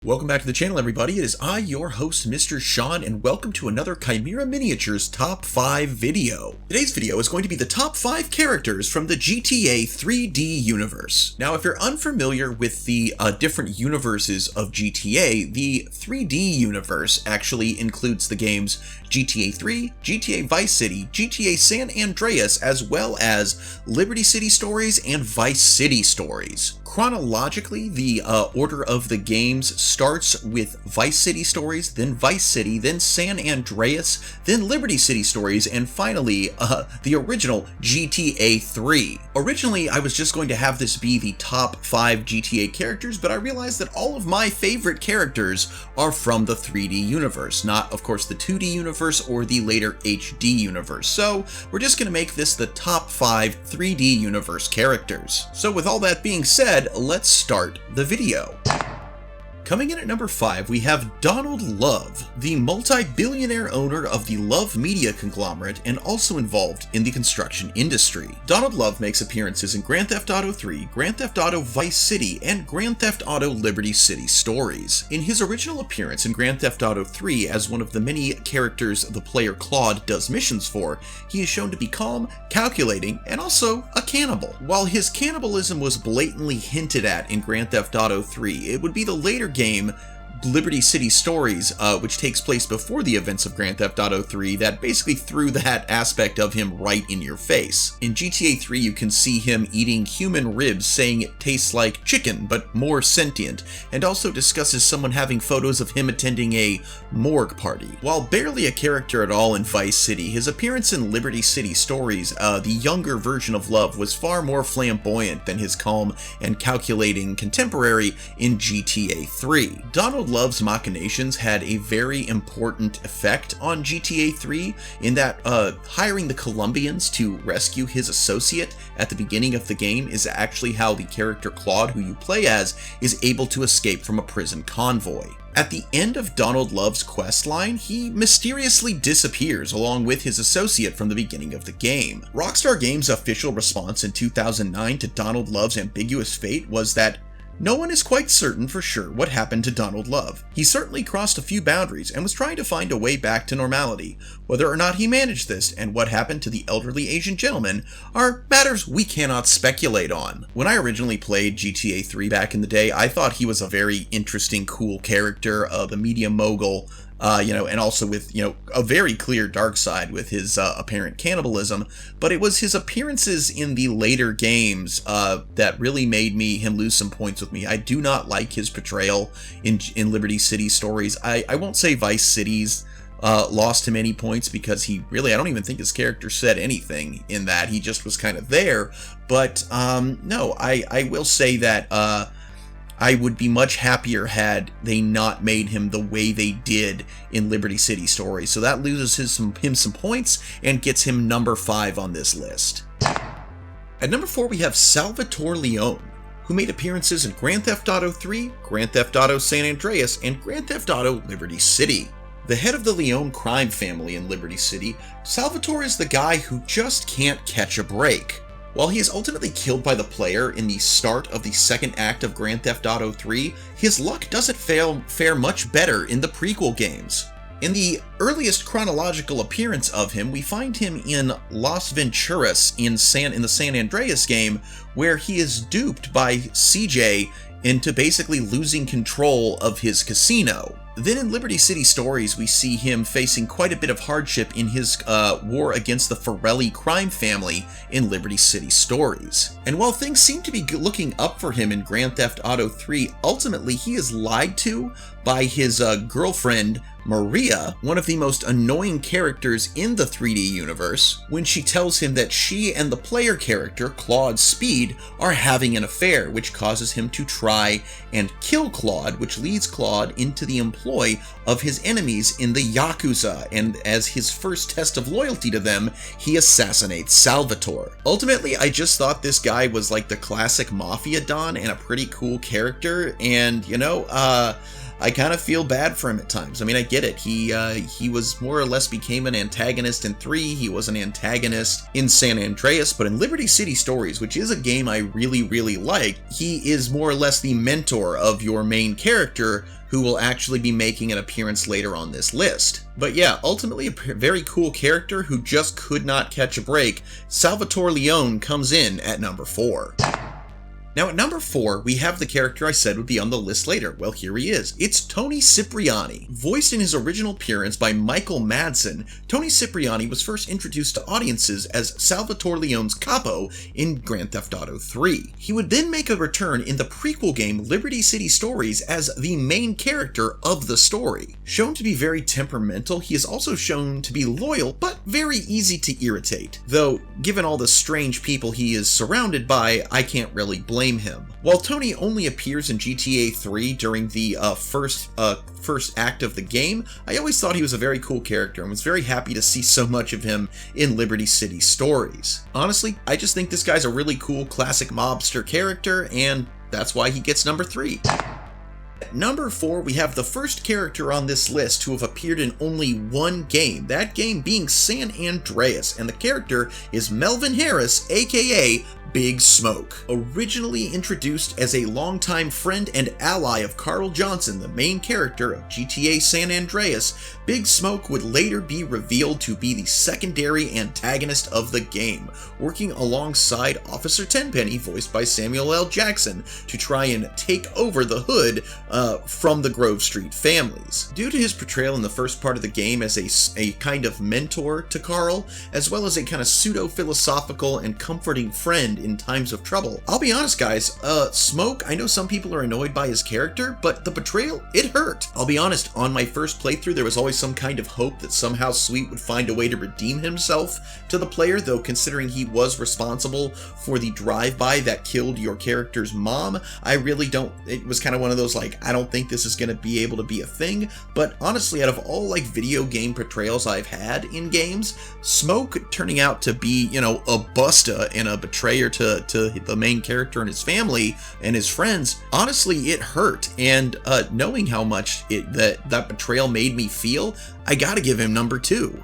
Welcome back to the channel, everybody. It is I, your host, Mr. Sean, and welcome to another Chimera Miniatures Top 5 video. Today's video is going to be the top 5 characters from the GTA 3D universe. Now, if you're unfamiliar with the different universes of GTA, the 3D universe actually includes the games GTA 3, GTA Vice City, GTA San Andreas, as well as Liberty City Stories and Vice City Stories. Chronologically, the order of the games starts with Vice City Stories, then Vice City, then San Andreas, then Liberty City Stories, and finally, the original GTA 3. Originally, I was just going to have this be the top 5 GTA characters, but I realized that all of my favorite characters are from the 3D universe, not, of course, the 2D universe or the later HD universe. So, we're just going to make this the top 5 3D universe characters. So, with all that being said, let's start the video. Coming in at number 5, we have Donald Love, the multi-billionaire owner of the Love Media conglomerate and also involved in the construction industry. Donald Love makes appearances in Grand Theft Auto 3, Grand Theft Auto Vice City, and Grand Theft Auto Liberty City Stories. In his original appearance in Grand Theft Auto 3 as one of the many characters the player Claude does missions for, he is shown to be calm, calculating, and also a cannibal. While his cannibalism was blatantly hinted at in Grand Theft Auto 3, it would be the later game Liberty City Stories, which takes place before the events of Grand Theft Auto 3, that basically threw that aspect of him right in your face. In GTA 3, you can see him eating human ribs, saying it tastes like chicken, but more sentient, and also discusses someone having photos of him attending a morgue party. While barely a character at all in Vice City, his appearance in Liberty City Stories, the younger version of Love, was far more flamboyant than his calm and calculating contemporary in GTA 3. Donald Love's machinations had a very important effect on GTA 3 in that hiring the Colombians to rescue his associate at the beginning of the game is actually how the character Claude, who you play as, is able to escape from a prison convoy. At the end of Donald Love's questline, he mysteriously disappears along with his associate from the beginning of the game. Rockstar Games' official response in 2009 to Donald Love's ambiguous fate was that no one is quite certain for sure what happened to Donald Love. He certainly crossed a few boundaries and was trying to find a way back to normality. Whether or not he managed this and what happened to the elderly Asian gentleman are matters we cannot speculate on. When I originally played GTA 3 back in the day, I thought he was a very interesting, cool character, the media mogul, and also with, a very clear dark side with his apparent cannibalism, but it was his appearances in the later games that really made him lose some points with me. I do not like his portrayal in Liberty City Stories. I won't say Vice City's lost him any points because I don't even think his character said anything in that. He just was kind of there, but no, I will say that I would be much happier had they not made him the way they did in Liberty City Stories. So that loses him some points and gets him number 5 on this list. At number 4, we have Salvatore Leone, who made appearances in Grand Theft Auto 3, Grand Theft Auto San Andreas, and Grand Theft Auto Liberty City. The head of the Leone crime family in Liberty City, Salvatore is the guy who just can't catch a break. While he is ultimately killed by the player in the start of the second act of Grand Theft Auto 3, his luck doesn't fare much better in the prequel games. In the earliest chronological appearance of him, we find him in Las Venturas in the San Andreas game, where he is duped by CJ into basically losing control of his casino. Then in Liberty City Stories, we see him facing quite a bit of hardship in his war against the Forelli crime family in Liberty City Stories. And while things seem to be looking up for him in Grand Theft Auto 3, ultimately he is lied to by his girlfriend, Maria, one of the most annoying characters in the 3D universe, when she tells him that she and the player character, Claude Speed, are having an affair, which causes him to try and kill Claude, which leads Claude into the employ of his enemies in the Yakuza, and as his first test of loyalty to them, he assassinates Salvatore. Ultimately, I just thought this guy was like the classic Mafia Don and a pretty cool character, and, I kind of feel bad for him at times. I mean, I get it. He was more or less became an antagonist in 3. He was an antagonist in San Andreas, but in Liberty City Stories, which is a game I really, really like, he is more or less the mentor of your main character, who will actually be making an appearance later on this list. But yeah, ultimately a very cool character who just could not catch a break. Salvatore Leone comes in at number 4. Now at number 4, we have the character I said would be on the list later. Well, here he is. It's Tony Cipriani. Voiced in his original appearance by Michael Madsen, Tony Cipriani was first introduced to audiences as Salvatore Leone's capo in Grand Theft Auto 3. He would then make a return in the prequel game Liberty City Stories as the main character of the story. Shown to be very temperamental, he is also shown to be loyal, but very easy to irritate. Though, given all the strange people he is surrounded by, I can't really blame him. While Tony only appears in GTA 3 during the first act of the game, I always thought he was a very cool character and was very happy to see so much of him in Liberty City Stories. Honestly, I just think this guy's a really cool classic mobster character, and that's why he gets number 3. At number 4, we have the first character on this list to have appeared in only one game, that game being San Andreas, and the character is Melvin Harris, aka Big Smoke. Originally introduced as a longtime friend and ally of Carl Johnson, the main character of GTA San Andreas, Big Smoke would later be revealed to be the secondary antagonist of the game, working alongside Officer Tenpenny, voiced by Samuel L. Jackson, to try and take over the hood from the Grove Street families. Due to his portrayal in the first part of the game as a kind of mentor to Carl, as well as a kind of pseudo-philosophical and comforting friend in times of trouble, I'll be honest guys, Smoke, I know some people are annoyed by his character, but the betrayal, it hurt. I'll be honest, on my first playthrough there was always some kind of hope that somehow Sweet would find a way to redeem himself to the player, though considering he was responsible for the drive-by that killed your character's mom, I really don't, it was kind of one of those like, I don't think this is going to be able to be a thing, but honestly out of all like video game portrayals I've had in games, Smoke turning out to be, you know, a busta and a betrayer to the main character and his family and his friends, honestly it hurt, and knowing how much that betrayal made me feel, I gotta give him number 2.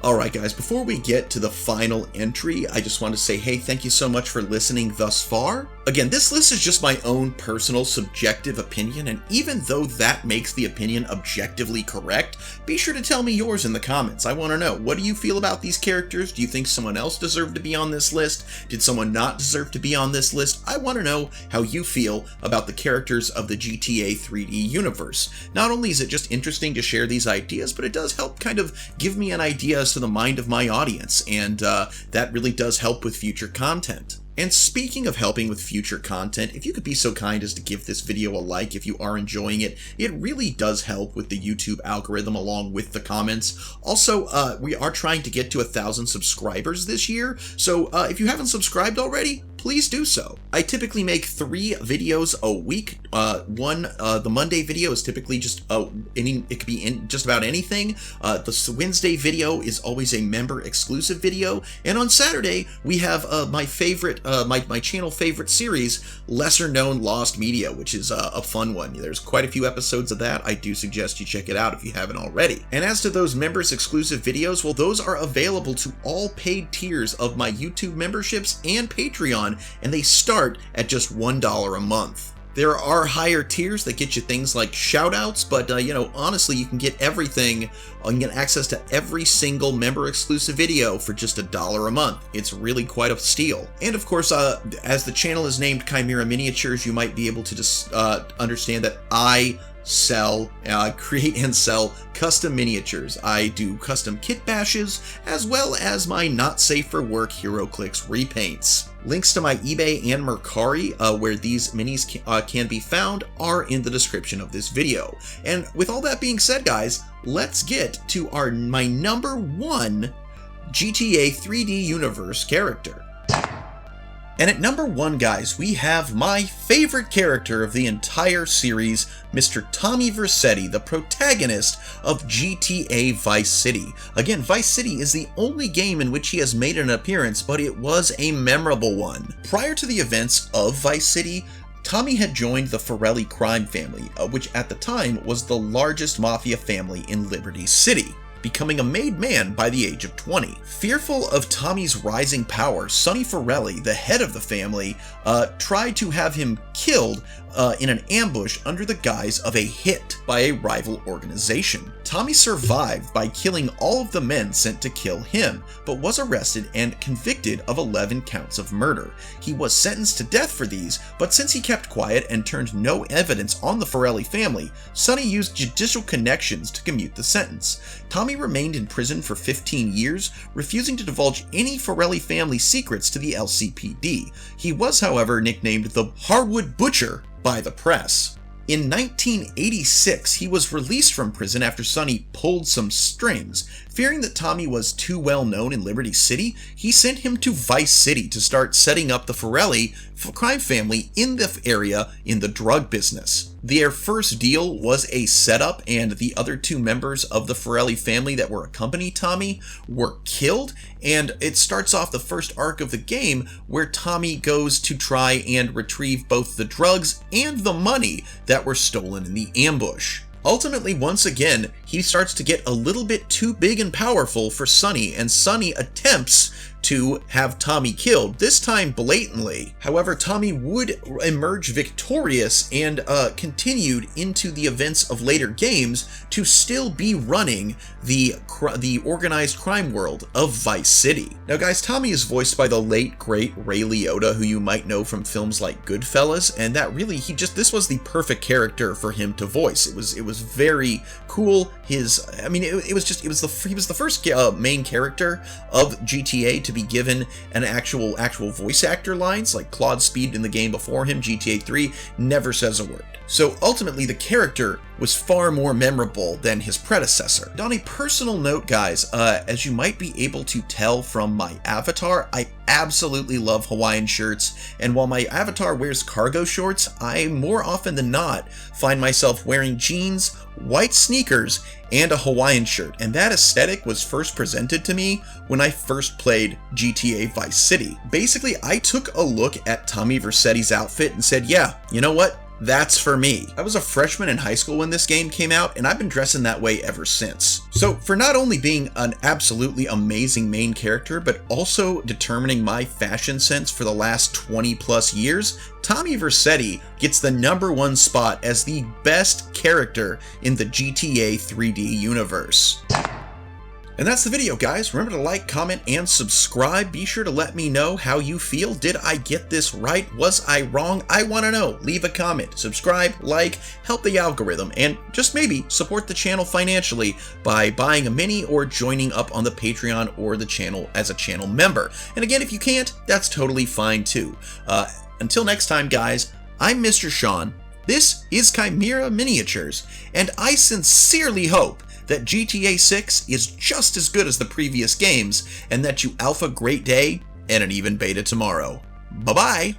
Alright guys, before we get to the final entry, I just want to say, hey, thank you so much for listening thus far. Again, this list is just my own personal subjective opinion, and even though that makes the opinion objectively correct, be sure to tell me yours in the comments. I want to know, what do you feel about these characters? Do you think someone else deserved to be on this list? Did someone not deserve to be on this list? I want to know how you feel about the characters of the GTA 3D universe. Not only is it just interesting to share these ideas, but it does help kind of give me an idea as to the mind of my audience, and that really does help with future content. And speaking of helping with future content, if you could be so kind as to give this video a like if you are enjoying it, it really does help with the YouTube algorithm along with the comments. Also, we are trying to get to 1,000 subscribers this year, so if you haven't subscribed already, please do so. I typically make 3 videos a week. The Monday video is typically just it could be in just about anything. The Wednesday video is always a member exclusive video, and on Saturday we have my favorite, my channel favorite series, Lesser Known Lost Media, which is a fun one. There's quite a few episodes of that. I do suggest you check it out if you haven't already. And as to those members exclusive videos, well, those are available to all paid tiers of my YouTube memberships and Patreon, and they start at just $1 a month. There are higher tiers that get you things like shoutouts, but you know, honestly, you can get everything. You can get access to every single member exclusive video for just $1 a month. It's really quite a steal. And of course, as the channel is named Chimera Miniatures, you might be able to just understand that I create and sell custom miniatures. I do custom kit bashes, as well as my not safe for work HeroClix repaints. Links to my eBay and Mercari, where these minis can be found, are in the description of this video. And with all that being said, guys, let's get to my number 1 GTA 3D Universe character. And at number 1, guys, we have my favorite character of the entire series, Mr. Tommy Vercetti, the protagonist of GTA Vice City. Again, Vice City is the only game in which he has made an appearance, but it was a memorable one. Prior to the events of Vice City, Tommy had joined the Forelli crime family, which at the time was the largest mafia family in Liberty City. becoming a made man by the age of 20. Fearful of Tommy's rising power, Sonny Forelli, the head of the family, tried to have him killed in an ambush under the guise of a hit by a rival organization. Tommy survived by killing all of the men sent to kill him, but was arrested and convicted of 11 counts of murder. He was sentenced to death for these, but since he kept quiet and turned no evidence on the Forelli family, Sonny used judicial connections to commute the sentence. Tommy remained in prison for 15 years, refusing to divulge any Forelli family secrets to the LCPD. He was, however, nicknamed the Harwood Butcher by the press. In 1986, he was released from prison after Sonny pulled some strings. Fearing that Tommy was too well known in Liberty City, he sent him to Vice City to start setting up the Forelli crime family in the area in the drug business. Their first deal was a setup, and the other two members of the Forelli family that were accompanying Tommy were killed, and it starts off the first arc of the game where Tommy goes to try and retrieve both the drugs and the money that were stolen in the ambush. Ultimately, once again, he starts to get a little bit too big and powerful for Sonny, and Sonny attempts to have Tommy killed, this time blatantly. However, Tommy would emerge victorious and continued into the events of later games to still be running the organized crime world of Vice City. Now guys, Tommy is voiced by the late great Ray Liotta, who you might know from films like Goodfellas, and that really, this was the perfect character for him to voice. It was very cool. He was the first main character of GTA to be given an actual voice actor lines. Like Claude Speed in the game before him, GTA 3, never says a word. So ultimately the character was far more memorable than his predecessor. And on a personal note, guys, as you might be able to tell from my avatar, I absolutely love Hawaiian shirts, and while my avatar wears cargo shorts, I more often than not find myself wearing jeans, white sneakers, and a Hawaiian shirt, and that aesthetic was first presented to me when I first played GTA Vice City. Basically, I took a look at Tommy Vercetti's outfit and said, yeah, you know what? That's for me. I was a freshman in high school when this game came out, and I've been dressing that way ever since. So for not only being an absolutely amazing main character, but also determining my fashion sense for the last 20 plus years, Tommy Vercetti gets the #1 spot as the best character in the GTA 3D universe. And that's the video, guys. Remember to like, comment, and subscribe. Be sure to let me know how you feel. Did I get this right? Was I wrong? I want to know. Leave a comment, subscribe, like, help the algorithm, and just maybe support the channel financially by buying a mini or joining up on the Patreon or the channel as a channel member. And again, if you can't, that's totally fine too. Until next time, guys, I'm Mr. Sean. This is Chimera Miniatures, and I sincerely hope that GTA 6 is just as good as the previous games, and that you alpha great day and an even beta tomorrow. Bye-bye!